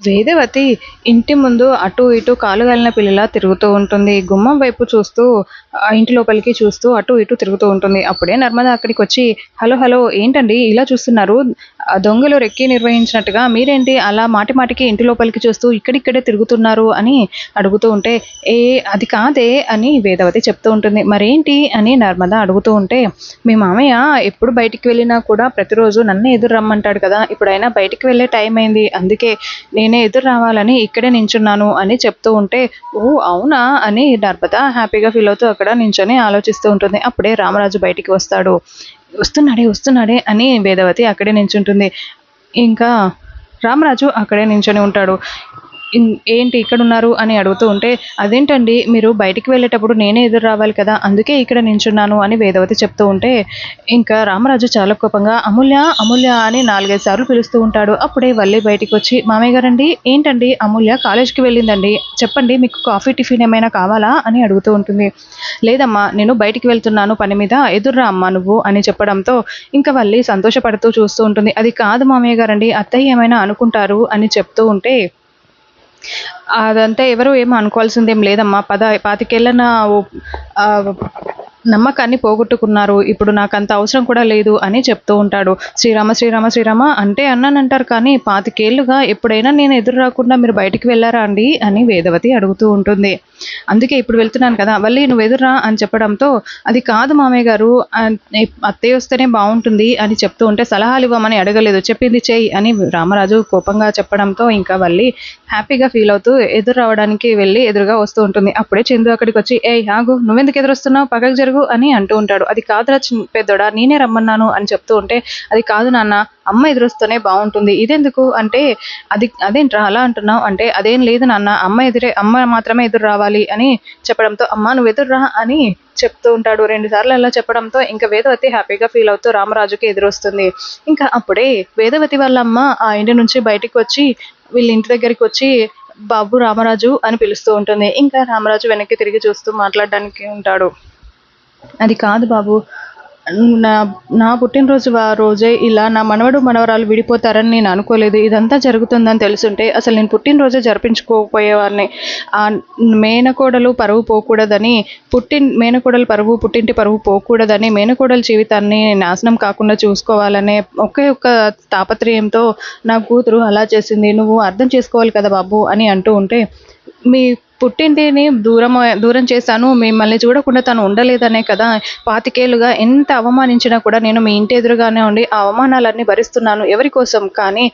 వేదవతి ఇంటి ముందు అటూ ఇటూ కాలుగాలిన పిల్లలా తిరుగుతూ ఉంటుంది. గుమ్మం వైపు చూస్తూ ఇంటి లోపలికి చూస్తూ అటూ ఇటూ తిరుగుతూ ఉంటుంది. అప్పుడే నర్మద అక్కడికొచ్చి, హలో హలో ఏంటండి ఇలా చూస్తున్నారు? దొంగలు రెక్కి నిర్వహించినట్టుగా మీరేంటి అలా మాటి మాటికి ఇంటి లోపలికి చూస్తూ ఇక్కడిక్కడే తిరుగుతున్నారు అని అడుగుతూ ఉంటే, ఏ అది కాదే అని వేదవతి చెప్తూ ఉంటుంది. మరేంటి అని నర్మద అడుగుతూ ఉంటే, మీ మామయ్య ఎప్పుడు బయటికి వెళ్ళినా కూడా ప్రతిరోజు నన్నే ఎదురు రమ్మంటాడు కదా! ఇప్పుడైనా బయటికి వెళ్ళే టైం అయింది. అందుకే నేనే ఎదురు రావాలని ఇక్కడే నించున్నాను అని చెప్తూ ఉంటే, ఓ అవునా అని నర్మద హ్యాపీగా ఫీల్ అవుతూ అక్కడ నించొని ఆలోచిస్తూ ఉంటుంది. అప్పుడే రామరాజు బయటికి వస్తాడు. వస్తున్నాడే వస్తున్నాడే అని వేదవతి అక్కడే నించుంటుంది. ఇంకా రామరాజు అక్కడే నించొని ఉంటాడు. ఏంటి ఇక్కడున్నారు అని అడుగుతూ ఉంటే, అదేంటండి మీరు బయటికి వెళ్ళేటప్పుడు నేనే ఎదురు రావాలి కదా! అందుకే ఇక్కడ నించున్నాను అని వేదవతి చెప్తూ ఉంటే, ఇంకా రామరాజు చాలా కోపంగా అమూల్య, అమూల్య అని 4, 5 సార్లు పిలుస్తూ ఉంటాడు. అప్పుడే వల్లి బయటికొచ్చి, మామయ్య గారండి ఏంటండి అమూల్య కాలేజ్‌కి వెళ్ళిందండి. చెప్పండి మీకు కాఫీ, టిఫిన్ ఏమైనా కావాలా అని అడుగుతూ ఉంటుంది. లేదమ్మా నేను బయటికి వెళ్తున్నాను పని మీద ఎదురురా అమ్మా నువ్వు అని చెప్పడంతో ఇంకా వల్లి సంతోషపడుతూ చూస్తూ ఉంటుంది. అది కాదు మామయ్య గారండి అత్తయ్య ఏమైనా అనుకుంటారు అని చెప్తూ ఉంటే, అదంతా ఎవరు ఏమి అనుకోవాల్సిందేం లేదమ్మా. 25 నా ఆహ్, నమ్మకాన్ని పోగొట్టుకున్నారు. ఇప్పుడు నాకంత అవసరం కూడా లేదు అని చెప్తూ ఉంటాడు. శ్రీరామ, శ్రీరామ, శ్రీరామ అంటే అన్నానంటారు కానీ 25 ఎప్పుడైనా నేను ఎదురు రాకుండా మీరు బయటికి వెళ్లారా అండి? అని వేదవతి అడుగుతూ ఉంటుంది. అందుకే ఇప్పుడు వెళ్తున్నాను కదా! వల్లి నువ్వు ఎదురురా అని చెప్పడంతో, అది కాదు మామయ్య గారు అత్తయ్య వస్తేనే బావుంటుంది అని చెప్తూ ఉంటే, సలహాలు ఇవ్వమని అడగలేదు చెప్పింది చెయ్యి అని రామరాజు కోపంగా చెప్పడంతో ఇంకా వల్లి హ్యాపీగా ఫీల్ అవుతూ ఎదురు రావడానికి వెళ్ళి ఎదురుగా వస్తూ ఉంటుంది. అప్పుడే చందు అక్కడికొచ్చి, ఏయ్ ఆగు నువ్వెందుకు ఎదురొస్తున్నావు పక్కకు జరుగు అని అంటూ ఉంటాడు. అది కాదురా పెద్దోడా నేనే రమ్మన్నాను అని చెప్తూ ఉంటే, అది కాదు నాన్న అమ్మ ఎదురొస్తేనే బావుంటుంది. ఇదెందుకు అంటే, అదేంట్రా అలా అంటున్నావు అంటే, అదేం లేదు నాన్న అమ్మ మాత్రమే ఎదురు రావాలి అని చెప్పడంతో, అమ్మా నువ్వు ఎదురురా అని చెప్తూ ఉంటాడు. 2 సార్లు అలా చెప్పడంతో ఇంకా వేదవతి హ్యాపీగా ఫీల్ అవుతూ రామరాజుకి ఎదురొస్తుంది. ఇంకా అప్పుడే వేదవతి వాళ్ళ అమ్మ ఆ ఇంటి నుంచి బయటికొచ్చి వీళ్ళ ఇంటి దగ్గరికొచ్చి బాబు రామరాజు అని పిలుస్తూ ఉంటుంది. ఇంకా రామరాజు వెనక్కి తిరిగి చూస్తూ మాట్లాడడానికి ఉంటాడు. అది కాదు బాబు నా నా పుట్టినరోజు రోజే ఇలా నా మనవడు మనవరాలు విడిపోతారని నేను అనుకోలేదు. ఇదంతా జరుగుతుందని తెలుసుంటే అసలు నేను పుట్టినరోజే జరిపించుకోకపోయేవాడిని. మేనకోడలు పరువు పోకూడదని మేనకోడలు పరువు పుట్టింటి పరువు పోకూడదని మేనకోడలు జీవితాన్ని నాశనం కాకుండా చూసుకోవాలనే ఒకే ఒక్క తాపత్రయంతో నా కూతురు అలా చేసింది. నువ్వు అర్థం చేసుకోవాలి కదా బాబు అని అంటూ ఉంటే, మీ పుట్టింటిని దూరం చేశాను. మిమ్మల్ని చూడకుండా తను ఉండలేదనే కదా! 25 ఎంత అవమానించినా కూడా నేను మీ ఇంటి ఎదురుగానే ఉండి ఆ అవమానాలన్నీ భరిస్తున్నాను. ఎవరి కోసం? కానీ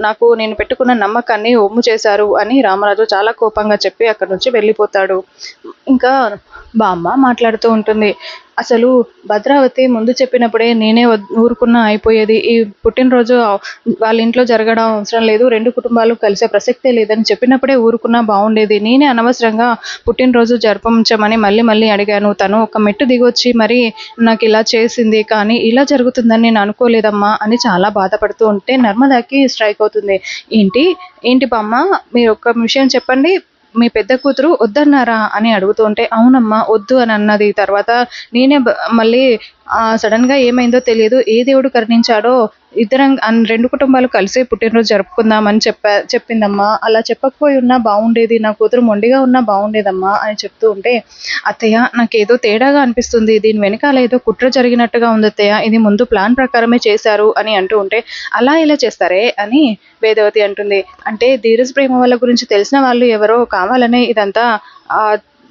నాకు నేను పెట్టుకున్న నమ్మకాన్ని ఒమ్ము చేశారు అని రామరాజు చాలా కోపంగా చెప్పి అక్కడి నుంచి వెళ్ళిపోతాడు. ఇంకా బామ్మ మాట్లాడుతూ ఉంటుంది. అసలు భద్రావతి ముందు చెప్పినప్పుడే నేనే ఊరుకున్నా అయిపోయేది. ఈ పుట్టినరోజు వాళ్ళ ఇంట్లో జరగడం అవసరం లేదు. 2 కుటుంబాలు కలిసే ప్రసక్తే లేదని చెప్పినప్పుడే ఊరుకున్నా బావుండేది. నేనే అనవసరంగా పుట్టినరోజు జరపంచమని మళ్ళీ మళ్ళీ అడిగాను. తను ఒక మెట్టు దిగొచ్చి మరీ నాకిలా చేసింది. కానీ ఇలా జరుగుతుందని నేను అనుకోలేదమ్మా అని చాలా బాధపడుతూ ఉంటే నర్మదాకి స్ట్రైక్ అవుతుంది. ఏంటి? ఏంటి బామ్మ మీరొక్క విషయం చెప్పండి. మీ పెద్ద కూతురు వద్దన్నారా అని అడుగుతూ ఉంటే, అవునమ్మా వద్దు అని అన్నది. తర్వాత నేనే మళ్ళీ సడన్‌గా ఏమైందో తెలియదు. ఏ దేవుడు కరుణించాడో 2 కుటుంబాలు కలిసే పుట్టినరోజు జరుపుకుందామని చెప్పిందమ్మా. అలా చెప్పకపోయి ఉన్నా బావుండేది. నా కూతురు మొండిగా ఉన్నా బావుండేదమ్మా అని చెప్తూ ఉంటే, అత్తయ్య నాకేదో తేడాగా అనిపిస్తుంది. దీని వెనకాల ఏదో కుట్ర జరిగినట్టుగా ఉంది అత్తయ్య. ఇది ముందు ప్లాన్ ప్రకారమే చేశారు అని అంటూ ఉంటే, అలా ఎలా చేస్తారే అని వేదవతి అంటుంది. అంటే ధీరజ్ ప్రేమ వాళ్ళ గురించి తెలిసిన వాళ్ళు ఎవరో కావాలనే ఇదంతా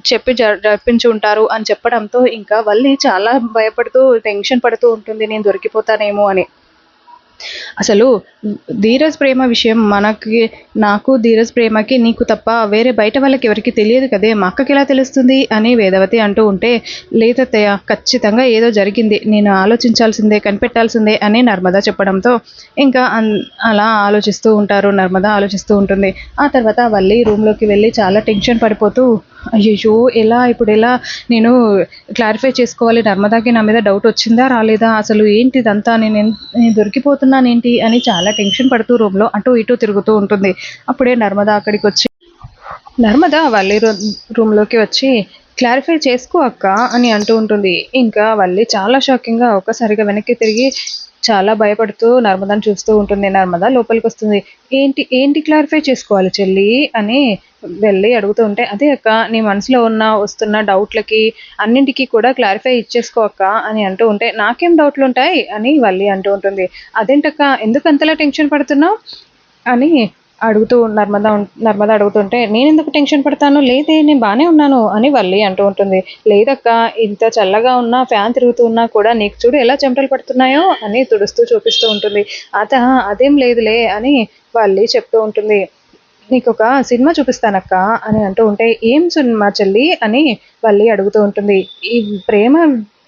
చెప్పి జరిపించి ఉంటారు అని చెప్పడంతో ఇంకా వల్లి చాలా భయపడుతూ టెన్షన్ పడుతూ ఉంటుంది. నేను దొరికిపోతానేమో అని. అసలు ధీరజ్ ప్రేమ విషయం నాకు ధీరజ్ ప్రేమకి నీకు తప్ప వేరే బయట వాళ్ళకి ఎవరికీ తెలియదు కదే మా అక్కకి ఎలా తెలుస్తుంది అని వేదవతి అంటూ ఉంటే, లేదత్తయ్య ఖచ్చితంగా ఏదో జరిగింది. నేను ఆలోచించాల్సిందే కనిపెట్టాల్సిందే అని నర్మద చెప్పడంతో ఇంకా అలా ఆలోచిస్తూ ఉంటారు. నర్మద ఆలోచిస్తూ ఉంటుంది. ఆ తర్వాత వల్లి రూమ్లోకి వెళ్ళి చాలా టెన్షన్ పడిపోతూ, అయ్యయ్యో ఇప్పుడు ఎలా నేను క్లారిఫై చేసుకోవాలి. నర్మదాకి నా మీద డౌట్ వచ్చిందా రాలేదా అసలు ఏంటి ఇదంతా నేను దొరికిపోతున్నానేంటి అని చాలా టెన్షన్ పడుతూ రూమ్లో అటు ఇటు తిరుగుతూ ఉంటుంది. అప్పుడే నర్మద వల్లి రూమ్లోకి వచ్చి క్లారిఫై చేసుకో అక్క అని అంటూ ఉంటుంది. ఇంకా వల్లి చాలా షాకింగ్గా ఒక్కసారిగా వెనక్కి తిరిగి, చాలా భయపడుతూ నర్మదాని చూస్తూ ఉంటుంది. నర్మద లోపలికొస్తుంది. "ఏంటి ఏంటి క్లారిఫై చేసుకోవాలి చెల్లి" అని వెళ్ళి అడుగుతూ ఉంటే, "అదే అక్క, నీ మనసులో వస్తున్న డౌట్‌లకి అన్నింటికి కూడా క్లారిఫై ఇచ్చేసుకో అక్క" అని అంటూ ఉంటే, "నాకేం డౌట్‌లుంటాయి" అని వల్లి అంటూ ఉంటుంది. "అదేంటక్క, ఎందుకంతలా టెన్షన్ పడుతున్నావు" అని నర్మద అడుగుతుంటే, "నేనెందుకు టెన్షన్ పడతాను? లేదే, నేను బానే ఉన్నాను" అని వల్లి అంటూ ఉంటుంది. "లేదక్కా, ఇంత చల్లగా ఉన్నా, ఫ్యాన్ తిరుగుతూ ఉన్నా కూడా నీకు చూడు ఎలా చెమటలు పడుతున్నాయో" అని తుడుస్తూ చూపిస్తూ ఉంటుంది. "అదేం లేదులే" అని వల్లి చెప్తూ ఉంటుంది. "నీకొక సినిమా చూపిస్తానక్కా" అని అంటూ ఉంటే, "ఏం సినిమా చెల్లి" అని వల్లి అడుగుతూ ఉంటుంది. "ఈ ప్రేమ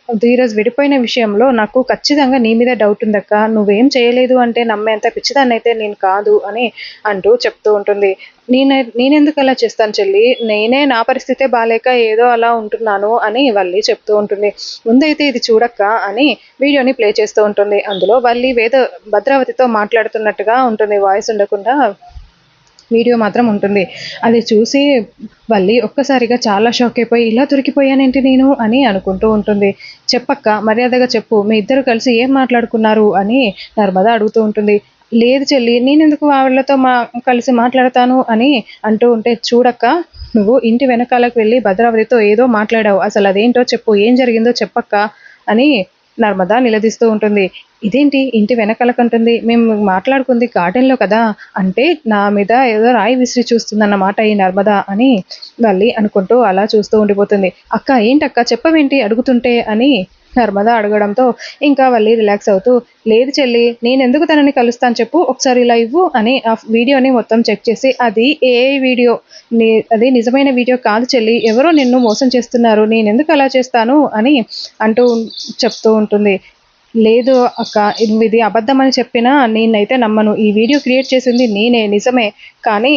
ధీరజ్ విడిపోయిన విషయంలో నాకు ఖచ్చితంగా నీ మీద డౌట్ ఉందక్క. నువ్వేం చేయలేదు అంటే నమ్మేంత పిచ్చిదాన్నయితే నేను కాదు" అని అంటూ చెప్తూ ఉంటుంది. నేనెందుకు అలా చేస్తాను చెల్లి? నేనే నా పరిస్థితే బాలేక ఏదో అలా ఉంటున్నాను" అని వల్లి చెప్తూ ఉంటుంది. "ముందైతే ఇది చూడక్క" అని వీడియోని ప్లే చేస్తూ ఉంటుంది. అందులో వల్లి భద్రావతితో మాట్లాడుతున్నట్టుగా ఉంటుంది. వాయిస్ ఉండకుండా వీడియో మాత్రం ఉంటుంది. అది చూసి వల్లి ఒక్కసారిగా చాలా షాక్ అయిపోయి, "ఇలా దొరికిపోయానేంటి నేను" అని అనుకుంటూ ఉంటుంది. "చెప్పక్క, మర్యాదగా చెప్పు, మీ ఇద్దరు కలిసి ఏం మాట్లాడుకున్నారు" అని నర్మద అడుగుతూ ఉంటుంది. "లేదు చెల్లి, నేనెందుకు వాళ్ళతో కలిసి మాట్లాడతాను" అని అంటూ ఉంటే, "చూడక్క, నువ్వు ఇంటి వెనకాలకు వెళ్ళి భద్రావతితో ఏదో మాట్లాడావు. అసలదేంటో చెప్పు, ఏం జరిగిందో చెప్పక్క" అని నర్మద నిలదీస్తూ ఉంటుంది. "ఇదేంటి ఇంటి వెనకాలకంటుంది? మేము మాట్లాడుకుంది గార్డెన్‌లో కదా" అంటే నా మీద ఏదో రాయి విసిరి చూస్తుందన్నమాట ఈ నర్మద అని వల్లి అనుకుంటూ అలా చూస్తూ ఉండిపోతుంది. "అక్క, ఏంటక్క చెప్పవేంటి అడుగుతుంటే" అని నర్మద అడగడంతో ఇంకా వల్లి రిలాక్స్ అవుతూ, "లేదు చెల్లి, నేనెందుకు తనని కలుస్తాను చెప్పు, ఒకసారి ఇలా ఇవ్వు" అని ఆ వీడియోని మొత్తం చెక్ చేసి, "అది ఏఐ వీడియో, అది నిజమైన వీడియో కాదు చెల్లి, ఎవరో నిన్ను మోసం చేస్తున్నారు, నేనెందుకు అలా చేస్తాను" అని అంటూ చెప్తూ ఉంటుంది. "లేదు అక్క, ఇది అబద్ధమని చెప్పినా నేనైతే నమ్మను. ఈ వీడియో క్రియేట్ చేసింది నేనే, నిజమే. కానీ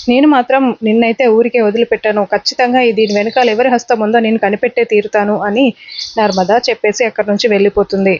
నేను మాత్రం నిన్నైతే ఊరికే వదిలిపెట్టను. ఖచ్చితంగా దీని వెనకాల ఎవరి హస్తం ఉందో నేను కనిపెట్టే తీరుతాను" అని నర్మద చెప్పేసి అక్కడి నుంచి వెళ్ళిపోతుంది.